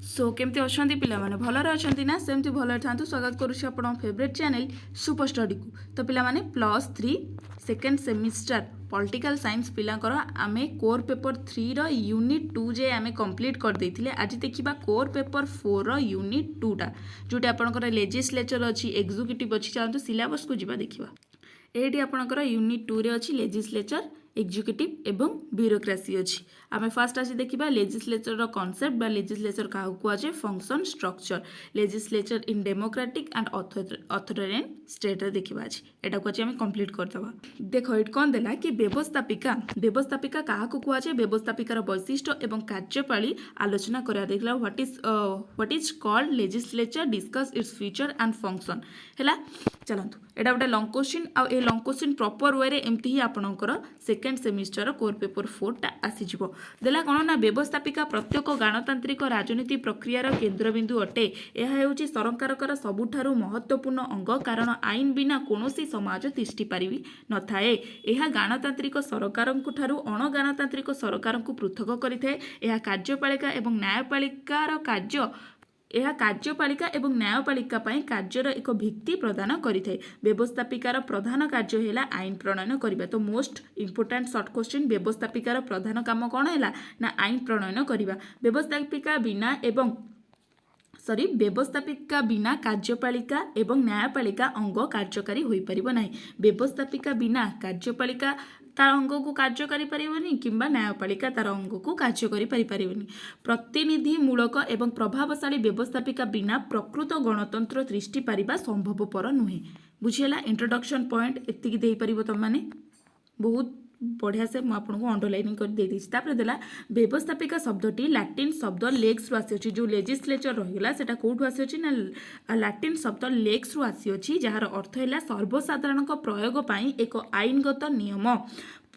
सो केमती अच्छा पे भलरे अच्छा ना सेमती भल था स्वागत करुँ फेवरेट चैनल सुपर स्टडी को। तो पे +3 सेकेंड सेमिस्टर पॉलिटिकल साइंस पिलांकर आमे कोर पेपर 3 रो यूनिट 2 जे आमे कंप्लीट कर देथिले। आज देखिबा कोर पेपर 4 रो यूनिट 2 टा जोटी आपनकर लेजिस्लेचर अछि एग्जीक्यूटिव अछि। चलतो सिलेबस को जिबा देखिबा। एटी आपनकर यूनिट 2 रे अछि लेजिस्लेचर एग्जीक्यूटिव एवं ब्यूरोक्रेसी अच्छी। आम फास्ट आज देखा लेजिस्लेचर कॉन्सेप्ट बा लेजिस्लेचर क्या कहुए function structure legislature in democratic and authoritarian state देखा आज एटा को आम कंप्लीट करदबा। देख ये कौन देला कि व्यवस्थापिका व्यवस्थापिका क्या कहुए व्यवस्थापिकार वैशिष्ट्य एवं कार्यपाली आलोचना करा देखला what is called legislature discuss its feature and function है। चलतु एटा गोटे लंग क्वेश्चन आ लंग क्वेश्चन प्रॉपर वे रे एमती ही आपनकर सेकेंड सेमिस्टर कोर पेपर 4 टा आसीजिवो। देला कोन ना व्यवस्थापिका प्रत्येक गणतांत्रिक राजनीति प्रक्रियार केन्द्रबिंदु अटे। यह हेउची सरकारकर सबुठारु महत्वपूर्ण अंग कारण आईन बिना कोनोसी समाज तिष्ठि पारिबि न थाए। यह गणतांत्रिक सरकारंकु ठारु अणगणतांत्रिक सरकारंकु पृथक करिथे। यह कार्यपालिका एवं न्यायपालिकार कार्य यह कार्यपालिका एवं न्यायपालिका पाई कार्यर एक भित्ति प्रदान करिथे। व्यवस्थापिकार प्रधान कार्य है आईन प्रणयन करबा। तो मोस्ट इंपोर्टेंट शॉर्ट क्वेश्चन व्यवस्थापिकार प्रधान काम कौन है ना आईन प्रणयन करबा। व्यवस्थापिका बिना एवं व्यवस्थापिका बिना कार्यपालिका एवं न्यायपालिका अंग कार्यकारी हो पारिबो नाही। व्यवस्थापिका बिना कार्यपालिका तार अंग को कार्यकारी पारिबनी किंबा न्यायपालिका तार अंग को कार्यकारी पारिबनी। प्रतिनिधि मूलक एवं प्रभावशाली व्यवस्थापिका बिना प्रकृत गणतंत्र सृष्टि पारिबा संभवपर नुहे। बुझीला इंट्रोडक्शन पॉइंट एतिकी देई पारिबो तुम माने बहुत बढ़िया से मुझे अंडरलाइनिंग कर दे देला। देला व्यवस्थापिका शब्दटी लैटिन शब्द लेग्स रु आसी जो लेजिस्लेचर रहीगला सेटा कोठु आसी ना लैटिन शब्द लेग्स रु आसी जार अर्थ है सर्वसाधारण प्रयोग पाई एक आईनगत नियम।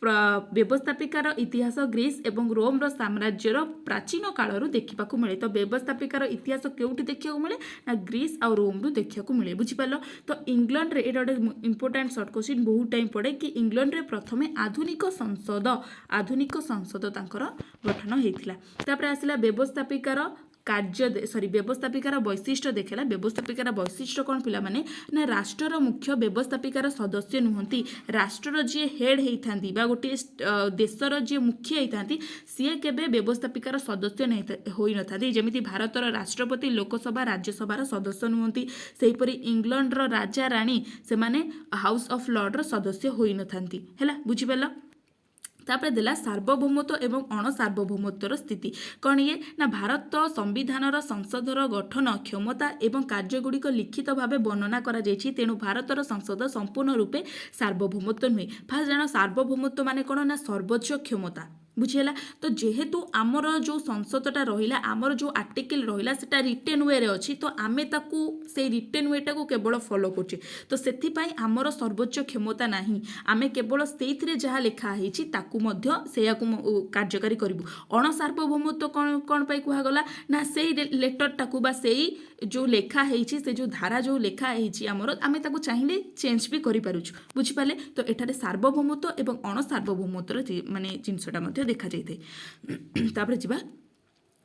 व्यवस्थापिकार इतिहास ग्रीस एवं रोम साम्राज्यर प्राचीन कालरू देखा मिले। तो व्यवस्थापिकार इतिहास केउठी देखा मिले ना ग्रीस आ रोम रु देखा मिले। बुझिपाल। तो इंग्लैंड रे एटा गोटे इंपोर्टेंट शॉर्ट क्वेश्चन बहुत टाइम पड़े कि इंग्लैंड रे प्रथमे आधुनिक संसद तांकर गठन होइथिला। तापर आसिला व्यवस्थापिकार व्यवस्थापिकार वैशिष्ट्य देखला। व्यवस्थापिकार वैशिष्ट्य कौन पिला माने ना राष्ट्र मुख्य व्यवस्थापिकार सदस्य नुहंती। राष्ट्र जी हेड होती गोटे देशर जी मुख्य होती सी केबे व्यवस्थापिकार सदस्य होई न थाती। जेमिति भारतर राष्ट्रपति लोकसभा राज्यसभार सदस्य नुहंती सेहीपरि इंग्लैंडर राजा राणी से माने हाउस ऑफ लॉर्डर सदस्य होई न थांती हैला। बुझिपाल। तापर देला सार्वभौमत्व एवं अणसार्वभौमत्वर स्थिति कौन ये ना भारत संविधानर संसदर गठन क्षमता एवं कार्यगुड़िक लिखित भाव वर्णना करा जायछि। तेणु भारतर संसद संपूर्ण रूपे सार्वभौमत्व नुहे। फास्ट जान सार्वभौमत्व माने कौन ना सर्वोच्च क्षमता। बुझीला। तो जेहेतु आमर जो संसदटा रहिला आमर जो आर्टिकल रहिला सेटा रिटेन वे रे अछि तो आमे ताकू से रिटेन वेटा को केवल फॉलो करछे। तो सेथि पई आमर सर्वोच्च क्षमता नाही। आमे केवल सेइथरे जहा लेखा हेछि ताकू मध्य सेया को कार्यकारी करिवु। अणसार्वभौमत्व कोन पई कुहा गला ना सेई लेटर टाकू बा सेई जो लेखा हेछि से जो धारा जो लेखा हेछि आमर आमे ताकू चाहिले चेंज भी करि पारुछु। बुझि पाले। तो एठारे सार्वभौमत्व एवं अणसार्वभौमत्वर माने जिंसटा मध्य देखा जाइए। तापर जिबा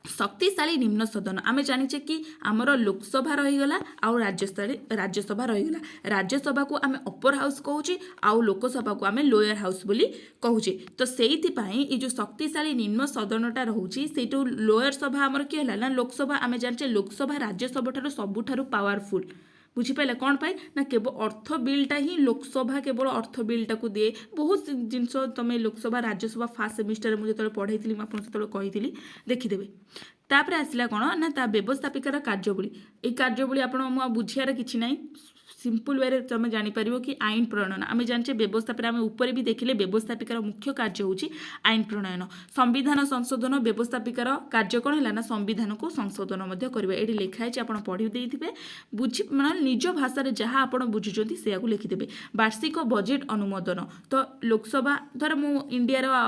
शक्तिशाली निम्न सदन आमे जानिचे कि आमर लोकसभा रहीगला आउ राज्यसभा रहीगला। राज्यसभा को आमे अपर हाउस कहूचे आउ लोकसभा को आमे लोअर हाउस बोली कहूचे। तो सेइथि पई ए जो शक्तिशाली निम्न सदनटा रहूची सेटू लोअर सभा आमर कि होला ना लोकसभा आमे जानिचे लोकसभा राज्यसभा ठारू सबुठारू पावरफुल। बुझिपारे कौन पाए ना केवल अर्थ बिलटा ही लोकसभा केवल अर्थ बिलटा को दिए। बहुत जिनस तुम लोकसभा राज्यसभा फास्ट सेमिस्टर मुझे जो पढ़ाई आपको कही देखीदेवे। तापर आसला कौन ना ता व्यवस्थापिकार कार्यवली। ये कार्यवली आप बुझियार किसी ना सिंपल वे तुम जापर कि आईन प्रणयन आम जाने व्यवस्थापिका आम ऊपर भी देखिले व्यवस्थापिकार मुख्य कार्य होची आईन प्रणयन। संविधान संशोधन व्यवस्थापिकार कार्य कौन है ना संविधान को संशोधन करवा। ये लिखाई आप पढ़ी देते बुझी मतलब निज भाषा जहाँ आप बुझुं से लिखिदेवे। वार्षिक बजेट अनुमोदन। तो लोकसभा धर मु इंडिया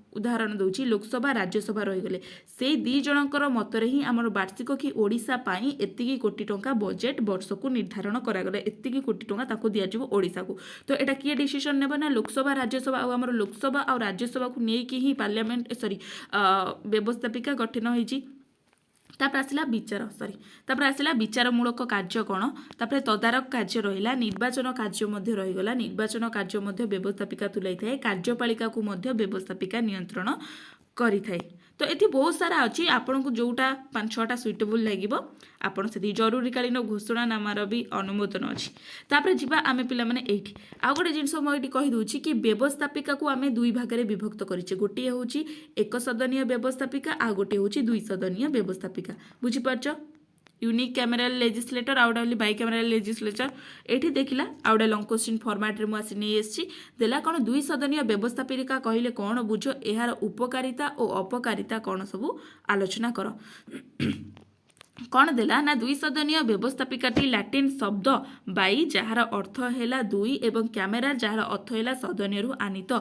उदाहरण दूची लोकसभा राज्यसभा रहीगले से दी जनकर मतर ही आमर वार्षिक कि ओडिशा पाई एतिकी कोटी टंका बजेट वर्ष को निर्धारण करागले एतिकी कोटी टंका ताको दियाजिवो ओडिशा को। तो एटा किए डिसीजन नेबा ना लोकसभा राज्यसभा आ आमर लोकसभा और राज्यसभा को नेकी ही पार्लियामेंट व्यवस्थापिका गठन होईची। तापर आसला विचार तापर आसला विचारमूलक कार्य कौन तापर तदारक कार्य रहिला निर्वाचन कार्य मध्य रहीगला निर्वाचन कार्य मध्य व्यवस्थापिका तुलाई थाए कार्यपालिका को मध्य व्यवस्थापिका नियंत्रण करि थाए। तो ये बहुत सारा अच्छी आपन को जोटा 5-6टा सुइटेबल लगे आपड़ से जरूरीकालीन घोषणानामार भी अनुमोदन अच्छी। तापर जीवा आम पे ये आउ गोटे जिनस मुझे कहीदे कि व्यवस्थापिका को आम 2 भाग विभक्त करे गोटे हूँ 1 सदनीय व्यवस्थापिका आ गोटे हूँ 2 सदनीय व्यवस्थापिका बुझीपार यूनिक कैमेराल लेजिस्लेटर आउटा बाई कैमेराल लेजिस्लेटर ये देखला आउटा लंग क्वेश्चन फॉर्मेट रे मुझे नहीं देला कौन 2 सदनीय व्यवस्थापिका कहले कौन बुझ यार उपकारिता और अपकारिता कौन सब आलोचना कर कौन देला ना 2 सदनीय व्यवस्थापिकाटी लैटिन शब्द बाई जार अर्थ है 2 एवं कैमेरा जार अर्थ है सदनीय आनीत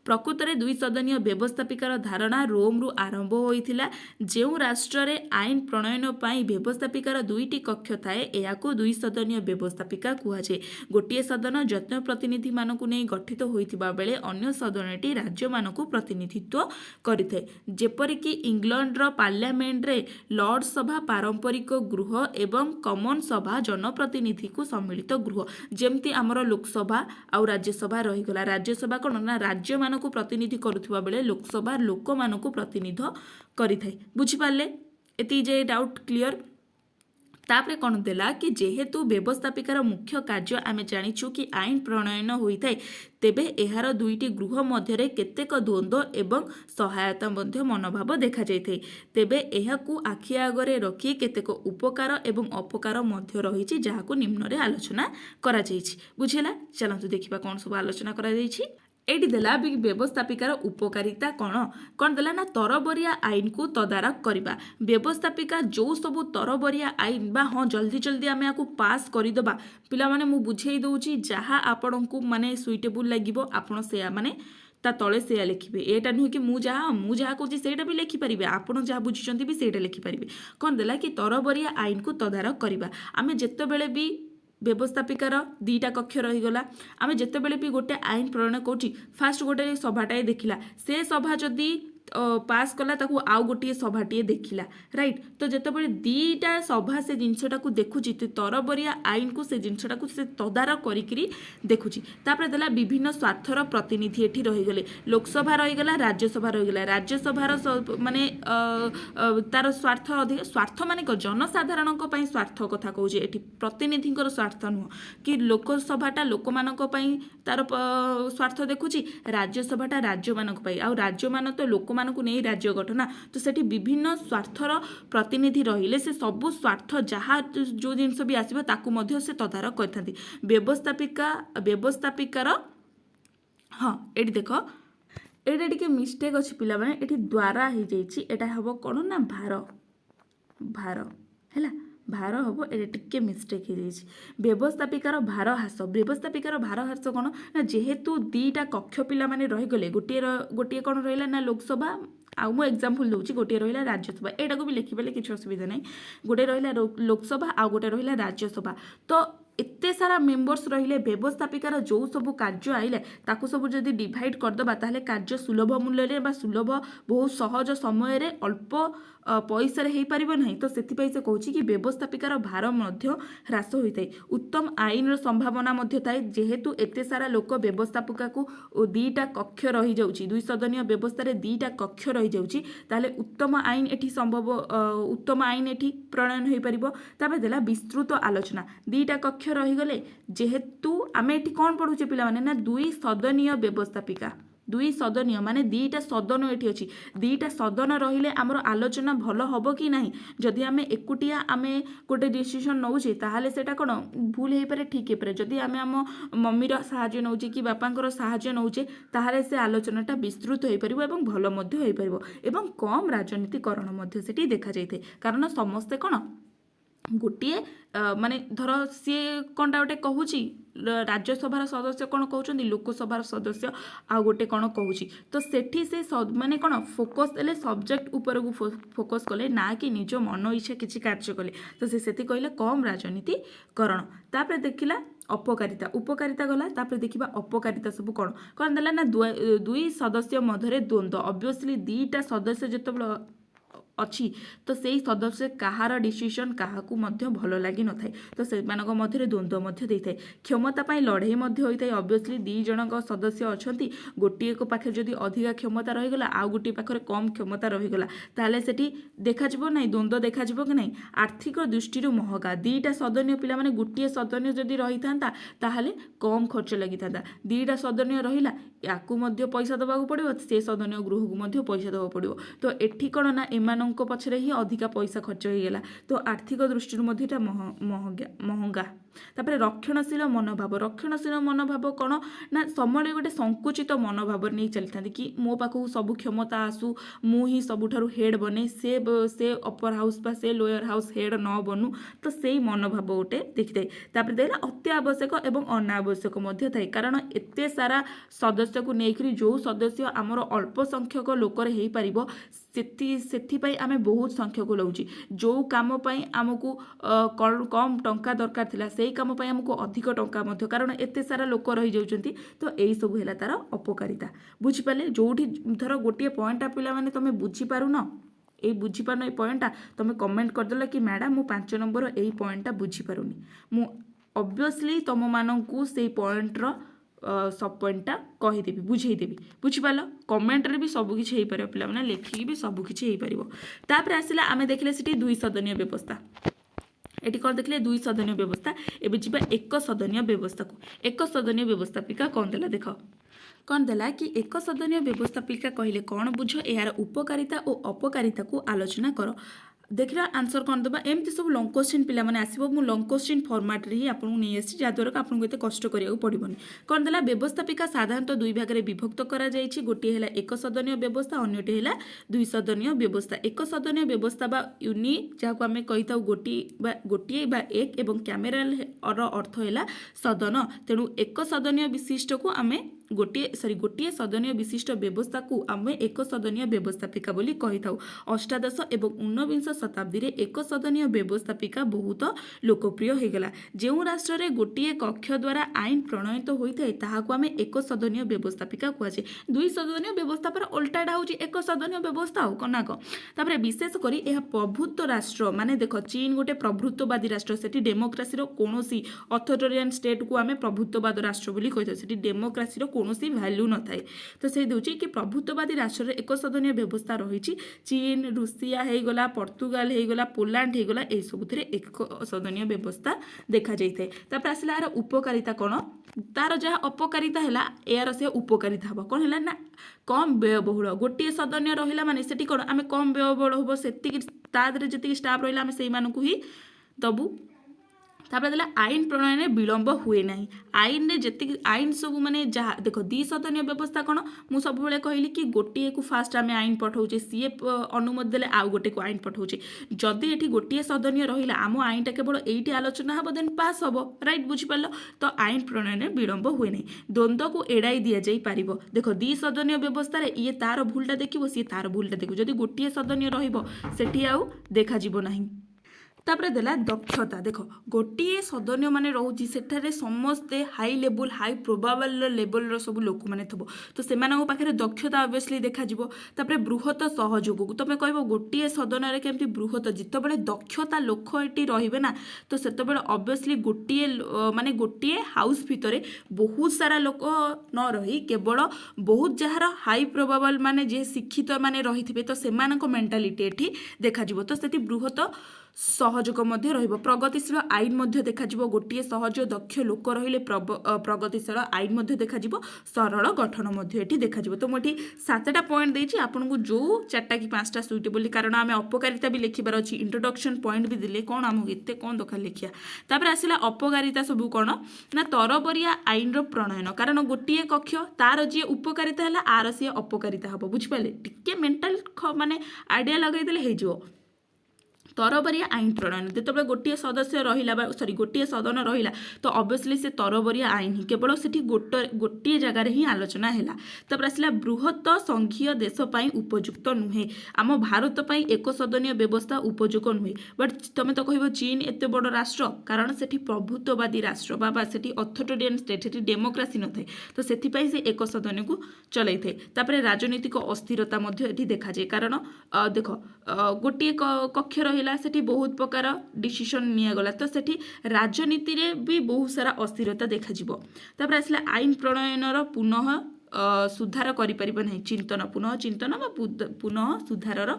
प्रकृत में 2 सदनीय व्यवस्थापिकार धारणा रोम रु आरंभ होता जो राष्ट्र में आईन प्रणयन पर व्यवस्थापिकार 2टी कक्ष थाए या 2 सदनीय व्यवस्थापिका कहुए गोटे सदन जनप्रतिनिधि मानक नहीं गठित होता बेले अन्य सदनटी राज्य मानक प्रतिनिधित्व करें जेपरिक इंग्लैंडर पार्लियामेंट रे लॉर्ड सभा पारंपरिक गृह एवं कॉमन सभा जनप्रतिनिधि को सम्मिलित गृह जमती आमर लोकसभा आउ राज्यसभा रहीगला राज्यसभा कौन ना राज्य मान को प्रतिनिधि करुवा बेले लोकसभा लोक मान को प्रतिनिध करें बुझीपारे एति जे डाउट क्लियर। तापरे कौन देला कि जेहेतु व्यवस्थापिकार मुख्य कार्य आम जाचु कि आईन प्रणयन होता है तेबे एहार 2टी गृह मध्य केतेक द्वंद्व एवं सहायता मध्य मनोभाव देखा जाए तेबे एहाकू आखि आगरे रखी केतेक उपकार एवं अपकार मध्य रही जहां निम्न रे आलोचना करा जायछि बुझेला। चलतु देखिबा कौन सब आलोचना करा जायछि। एटी देला व्यवस्थापिकार उपकारिता कौन कौन देला ना तरबरिया आईन को तदारक करवा व्यवस्थापिका जो सब तरबरिया आईन बा हाँ जल्दी जल्दी आम या पास करदे पिला माने मु बुझे दौची जहाँ आपण को माने सुइटेबल लगे आपण से माने ता तले से लिखिबे एटा नुह कि मु जहाँ कहूँ से भी लिखिपारे आपड़ जहाँ बुझी भी से लिखिपारे कौन देला कि तरबरिया आईन को तदारक करवा आम जितेबले भी व्यवस्थापिकार 2टा कक्ष रहीगला आम जितेबले भी गोटे आईन प्रणयन कौची फास्ट गोटे सभाटाए देखिला से सभा जदि पास कला ताकू आउ गोटे सभाटीए देखिला राइट तो जितेबाला 2टा सभा से जिनसटा को देखुची तरबरिया आईन को से जिनसटा को से तदारक करी देखुची तापर देला विभिन्न स्वार्थर प्रतिनिधि एठी रहीगले लोकसभा रहीगला राज्यसभार माने तार स्वार्थ अधिक स्वार्थ माने जनसाधारण स्वार्थ कथा कहूँ एठी प्रतिनिधि स्वार्थ नुह कि लोकसभाटा लोक मानक पई तार स्वार्थ देखुची राज्यसभाटा राज्य मानक पई आ राज्य मान तो लोक मानक नहीं राज्य गठन तो सेठी विभिन्न स्वार्थर प्रतिनिधि रहिले से सबु स्वार्थ जहाँ जो जिनस भी आसो ताकू मध्य से तदारक करथांती व्यवस्थापिकार हाँ ये देख एटा टिके मिस्टेक अच्छी पिला माने एठी द्वारा हो जाइछि एटा हबो कोन ना भार हैला भार हम ये टिके मिस्टेक हो जाइछि व्यवस्थापिकार भार ह्रास व्यवस्थापिकार भार ह्रास कौन ना जेहेतु 2टा कक्ष पिला माने रहीगले गोटे कौन रहिला ना लोकसभा आउ मु एग्जांपल दूची गोटे रहिला राज्यसभा एटा को भी लिखिबेले किछि असुविधा नहीं गोटे रहिला लोकसभा आउ गोटे रहिला राज्यसभा तो एते सारा मेंबर्स रहिले व्यवस्थापिकार जो सब कार्य आइले ताकू सब जदि डिवाइड करदबा ताहले कार्य सुलभ मूल्य रे बा सुलभ बहुत सहज समय रे अल्प पैसा रे हेई परिबो नहीं तो सेति से कहूची कि व्यवस्थापिकार भार मध्य ह्रास होइताय उत्तम आईन रो संभावना मध्य थाए जेहेतु एते सारा लोक व्यवस्थापिका को 2टा कक्ष रही जाउची 2 सदनीय व्यवस्था रे 2टा कक्ष रही जाउची ताहले उत्तम आईन एठी संभव उत्तम आईन एठी प्रणयन होई परिबो। ताबे देला विस्तृत आलोचना 2टा कक्ष रहीगले जेहेतु आम एठी कौन पढ़ुचे पिला माने ना 2 सदनीय व्यवस्थापिका 2 सदनीय माने 2टा सदन एठी अछि 2टा सदन रहिले हमर आलोचना भलो हबो कि नाही जदि आमे एकुटिया आमे गोटे डिसीजन नौचे ताहाले सेटा कोन भूल हेई पारे ठीक हेई पारे जदि आमे हम मम्मी रो सहाय्य नौचे कि बापांकर सहाय्य नौचे ताहाले से आलोचनाटा विस्तृत होई परिबो एवं भलो मध्ये होई परिबो एवं कम राजनीतिकरण मध्ये सेठी देखा जायते कारण समस्ते कोन गोटे माने धर सी कौनटा गोटे कहूँ राज्यसभार सदस्य कौन कहते लोकसभार सदस्य आ गोटे कौन कहूँ तो सेठी से माने कौन फोकस देले सब्जेक्ट उपर को फोकस कले ना कि निज मन इच्छा किसी कार्य कले तो से कहले कम राजनीतिकरण। तापर देखिला अपकारिता उपकारिता गला तापर देखिबा अपकारिता सब कौन कौन देला ना 2 सदस्य मध्य द्वंद्व ऑब्वियसली 2टा सदस्य जतबेले अच्छी तो से सदस्य कहार डिसीजन क्या भल लगी न था तो से मध्य द्वंद्व देता क्षमता लड़े ऑब्वियसली दी जन सदस्य अच्छा गोटे पाखे जदि अधिका क्षमता रहीगला आउ गोटे पाखे कम क्षमता रहीगला ताले सेठी देखा ना द्वंद्व देखा कि ना आर्थिक दृष्टि महंगा दीटा सदन पिला माने गोटे सदन जदि रही था ताहले कम खर्च लगी था दीटा सदन रहिला याकू मध्य पैसा देवाक पड़ो से सदन गृह को मध्य पैसा देवा पड़ो तो एठी कौन ना एमानंक पछरे ही अधिका पैसा खर्च होईगला तो आर्थिक दृष्टि मध्य महंगा तापर रक्षणशील मनोभाव कौन ना समय गोटे संकुचित मनोभाव नहीं चली था कि मो पाखक सब क्षमता आसू मु ही सबुठारु हेड बने से अपर हाउस बा से लोअर हाउस हेड न बनू तो से मनोभाव गोटे देखी थाए तापर देखला अति आवश्यक एवं अनावश्यक मध्य थाए कारण एते सारा सदस्य को लेकर जो सदस्य आमर अल्प संख्यक लोकर हो पारिबो से आम बहुत संख्यक लौची जो कम आमको कम टंका दरकार थिला से कम आमको अधिक टंका मध्य कारण एते सारा लोक रही जाउछंती तो यही सब है तार अपकारिता बुझिपारे जोठी धर गोटे पॉइंटा पिला माने तुम बुझीपारुन ये बुझीपार ये पॉइंटा तुम कमेंट करदेल कि मैडम मु 5 नंबर यही पॉइंटा बुझीपारुनी मु ऑब्वियसली तुम मानू से पॉइंटर सब पॉइंटा कहीदेवी बुझेदेवी बुझिपाल कमेंट्रे भी सबकि हो पार पे लिखिकी भी सबकि हो पार तापर आसला आम देखले से 2 सदनीय व्यवस्था एटी कौन देखले 2 सदनीय व्यवस्था एवं जी एक सदनीय व्यवस्था को एक सदनीय व्यवस्थापिका कौन देला देख कौन देला कि एक सदनीय व्यवस्थापिका कहले कौन बुझ यार उपकारिता और अपकारिता को आलोचना कर देखिए आंसर कौन देवा एमती सब लंग क्वेश्चन पिला माने आसीबो मु लंग क्वेश्चन फॉर्मेट रे ही आपन नहीं आसी जहाँद्वारा कि आपन एते कष्ट करिया पड़ोनी कौन देला व्यवस्थापिका साधारणतः 2 भाग में विभक्त करा जायछि गोटे हैला एक सदनीय व्यवस्था अन्यटे हैला 2 सदनीय व्यवस्था एक सदनीय व्यवस्था बा यूनि जहाँ आम कही था गोटे बा एक एवं कैमेराल अर्थ हैला सदन तेणु एक सदनीय विशिष्ट को आम गोटे सदनीय विशिष्ट व्यवस्था को आम एक सदनीय व्यवस्थापिका बोली कही था अष्टादश एवं 19 शताब्दी रे एक सदनीय व्यवस्थापिका बहुत लोकप्रिय हो गला जो राष्ट्र में गोटे कक्ष द्वारा आईन प्रणयित होता है ताहाको आम एक सदनीय व्यवस्थापिका कहुए 2 सदनीय व्यवस्था पर उल्टाटा हूँ एक सदनीय व्यवस्था हो कनाक तापर विशेषकर यह प्रभुत्व राष्ट्र माने देख चीन गोटे प्रभुत्ववादी राष्ट्र से डेमोक्रासी कौन अथोरिटेरियन स्टेट को आम प्रभुत्ववाद राष्ट्र बोली कही था डेमोक्रासी कौन भैल्यू न थाए तो से दूची कि प्रभुत्ववादी राष्ट्र एक सदनीय व्यवस्था रही चीन रुषिया होगला पर्तुगाल होगला पोलैंड होगला यही सब एक सदनीय व्यवस्था देखा जाए तापर आसला यार उपकारिता कौन तार जहाँ अपकारिता है यार से उपकारिता हम कौन है ना कम व्ययबहुल गोटे सदनीय रहा माने सेठी कौन आम कम व्ययबहुल हम से जी स्टाफ रहा से ही दबू तापर देला आईन प्रणयन में विलंब हुए ना आईन रे जी आईन सब माने जहाँ देख 2 सदनीय व्यवस्था कौन मु सब कहली कि गोटे को फास्ट आम आईन पठाऊे सी अनुमति देले आउ गोटे को आईन पठाऊे जदि ये गोटे सदनीय रहा आम आईनटा केवल ये आलोचना हम देन पास हम राइट बुझिपार तो आईन प्रणयन में विलंब हुए ना द्वंद्व को एड़ाई दि जाई पारिबो देख 2 सदनीय व्यवस्था ये तार भूलटा देखिबो सी तार भूलटा देखो जदि गोटे सदनीय रहिबो सेठी आउ देखा जिवो नाही तापर देला दक्षता देख गोटे सदनीय मान रोचे सेठारे समस्ते high level high probable level सब लोक मैंने थो तो से पाखे दक्षता ऑब्वियसली देखा तापर बृहत सहयोग को तुम कह गोटे सदन में केमती बृहत जिते दक्षता लोक ये रे ना तो से ऑब्वियसली गोटे माने गोटे हाउस भितर बहुत सारा लोक न रही केवल बहुत जार हाई प्रोबाबल माने जे शिक्षित माने रही थे तो से मेंटालिटी एठी देखा तो से बृहत सहयोग प्रगतिशील आईन देखा गोटे सहज दक्ष लोक रही प्रगतिशील आईन देखा सरल गठन देखा तो मुझे 7टा पॉइंट देती आपन को जो 4टा कि 5टा सुइटेबल कारण आम अपकारिता भी लिखार अच्छी इंट्रोडक्शन पॉइंट भी देले कौन आमको एत कौन दरकार लिखिया तापर आसला अपकारिता सब कौन ना तरबरिया आईन प्रणयन कारण गोटे कक्ष तार जी उपकारिता है आर सी अपकारिता हम बुझिपारे टिके मेंटाल माने आइडिया लगेदेले हो ତରବରିଆ ଆଇନ ପ୍ରଣୟନ ଯେତେବେଳେ ଗୋଟିଏ ସଦସ୍ୟ ରହିଲା ବା ଗୋଟିଏ ସଦନ ରହିଲା ତ ଅବଭିୟସଲି ସେ ତରବରିଆ ଆଇନ ହିଁ କେବଳ ସେଠି ଗୋଟିଏ ଜାଗାରେ ହିଁ ଆଲୋଚନା ହେଲା। ତାପରେ ଆସିଲା ବୃହତ ସଂଘୀୟ ଦେଶ ପାଇଁ ଉପଯୁକ୍ତ ନୁହେଁ। ଆମ ଭାରତ ପାଇଁ ଏକ ସଦନୀୟ ବ୍ୟବସ୍ଥା ଉପଯୋଗ ନୁହେଁ। ବଟ୍ ତମେ ତ କହିବ ଚୀନ ଏତେ ବଡ଼ ରାଷ୍ଟ୍ର, କାରଣ ସେଠି ପ୍ରଭୁତ୍ୱବାଦୀ ରାଷ୍ଟ୍ର ବା ସେଠି ଅଥୋରିଟାରିଆନ ଷ୍ଟେଟ୍, ସେଠି ଡେମୋକ୍ରାସି ନଥାଏ, ତ ସେଥିପାଇଁ ସେ ଏକ ସଦନୀୟକୁ ଚଲାଇଥାଏ। ତାପରେ ରାଜନୈତିକ ଅସ୍ଥିରତା ମଧ୍ୟ ଏଠି ଦେଖାଯାଏ, କାରଣ ଦେଖ ଗୋଟିଏ କକ୍ଷ ରହିଲା, ସେଠି ବହୁତ ପ୍ରକାର ଡିସିସନ୍ ନିଆଗଲା, ତ ସେଠି ରାଜନୀତିରେ ବି ବହୁତ ସାରା ଅସ୍ଥିରତା ଦେଖାଯିବ। ତାପରେ ଆସିଲା ଆଇନ ପ୍ରଣୟନର ପୁନଃ ସୁଧାର କରିପାରିବ ନାହିଁ। ପୁନଃ ଚିନ୍ତନ ବା ପୁନଃ ସୁଧାରର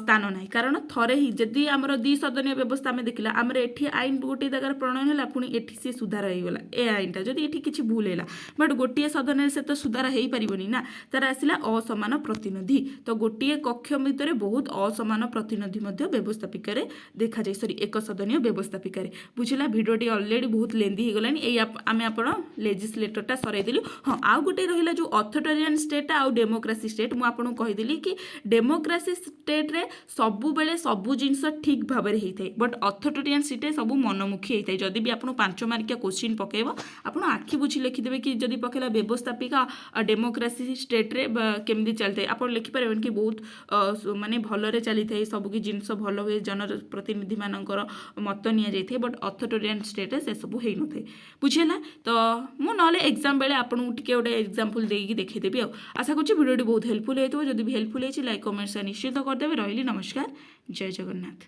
ସ୍ଥାନ ନାହିଁ, କାରଣ ଥରେ ହିଁ ଯଦି ଆମର ଦ୍ୱିସଦନୀୟ ବ୍ୟବସ୍ଥା ଆମେ ଦେଖିଲା, ଆମର ଏଠି ଆଇନ ଗୋଟିଏ ଜାଗାରେ ପ୍ରଣୟନ ହେଲା, ପୁଣି ଏଠି ସେ ସୁଧାର ହେଇଗଲା ଏ ଆଇନଟା, ଯଦି ଏଠି କିଛି ଭୁଲ ହେଲା, ବଟ୍ ଗୋଟିଏ ସଦନରେ ସେ ତ ସୁଧାର ହେଇପାରିବନି ନା। ତାର ଆସିଲା ଅସମାନ ପ୍ରତିନିଧି, ତ ଗୋଟିଏ କକ୍ଷ ଭିତରେ ବହୁତ ଅସମାନ ପ୍ରତିନିଧି ମଧ୍ୟ ବ୍ୟବସ୍ଥାପିକାରେ ଦେଖାଯାଏ, ଏକ ସଦନୀୟ ବ୍ୟବସ୍ଥାପିକାରେ। ବୁଝିଲା, ଭିଡ଼ିଓଟି ଅଲରେଡ଼ି ବହୁତ ଲେନ୍ଦି ହେଇଗଲାଣି, ଏଇ ଆମେ ଆପଣ ଲେଜିସ୍ଲେଟରଟା ସରାଇଦେଲୁ। ହଁ, ଆଉ ଗୋଟେ ରହିଲା ଯେଉଁ ଅଥୋରିଟାରିଆନ ଷ୍ଟେଟ୍ ଆଉ ଡେମୋକ୍ରାସି ଷ୍ଟେଟ୍। ମୁଁ ଆପଣଙ୍କୁ କହିଦେଲି କି ଡେମୋକ୍ରାସି ଷ୍ଟେଟ୍ରେ ସବୁବେଳେ ସବୁ ଜିନିଷ ଠିକ୍ ଭାବରେ ହେଇଥାଏ, ବଟ୍ ଅଥୋରିଟାରିଆନ ଷ୍ଟେଟ୍ରେ ସବୁ ମନମୁଖୀ ହେଇଥାଏ। ଯଦି ବି ଆପଣ 5 ମାର୍କିଆ କୋଶ୍ଚିନ୍ ପକାଇବ, ଆପଣ ଆଖି ବୁଝି ଲେଖିଦେବେ କି ଯଦି ପକାଇଲା ବ୍ୟବସ୍ଥାପିକା ଡେମୋକ୍ରାସି ଷ୍ଟେଟ୍ରେ କେମିତି ଚାଲିଥାଏ, ଆପଣ ଲେଖିପାରିବେନି କି ବହୁତ ମାନେ ଭଲରେ ଚାଲିଥାଏ, ସବୁକି ଜିନିଷ ଭଲ ହୁଏ, ଜନପ୍ରତିନିଧିମାନଙ୍କର ମତ ନିଆଯାଇଥାଏ, ବଟ୍ ଅଥୋରିଟାରିଆନ ଷ୍ଟେଟ୍ରେ ସେସବୁ ହେଇନଥାଏ। ବୁଝିହେଲା? ତ ମୁଁ ନହେଲେ ଏକ୍ଜାମ୍ ବେଳେ ଆପଣଙ୍କୁ ଟିକେ ଗୋଟେ ଏକ୍ଜାମ୍ପଲ୍ ଦେଇକି ଦେଖେଇଦେବି ଆଉ। ଆଶା କରୁଛି ଭିଡ଼ିଓଟି ବହୁତ ହେଲ୍ପଫୁଲ୍ ହେଇଥିବ। ଯଦି ବି ହେଲ୍ପଫୁଲ୍ ହେଇଛି ଲାଇକ୍ କମେଣ୍ଟ ସେୟାର ନିଶ୍ଚିତ କରିଦେବେ। ରହିଲି, ନମସ୍କାର, ଜୟ ଜଗନ୍ନାଥ।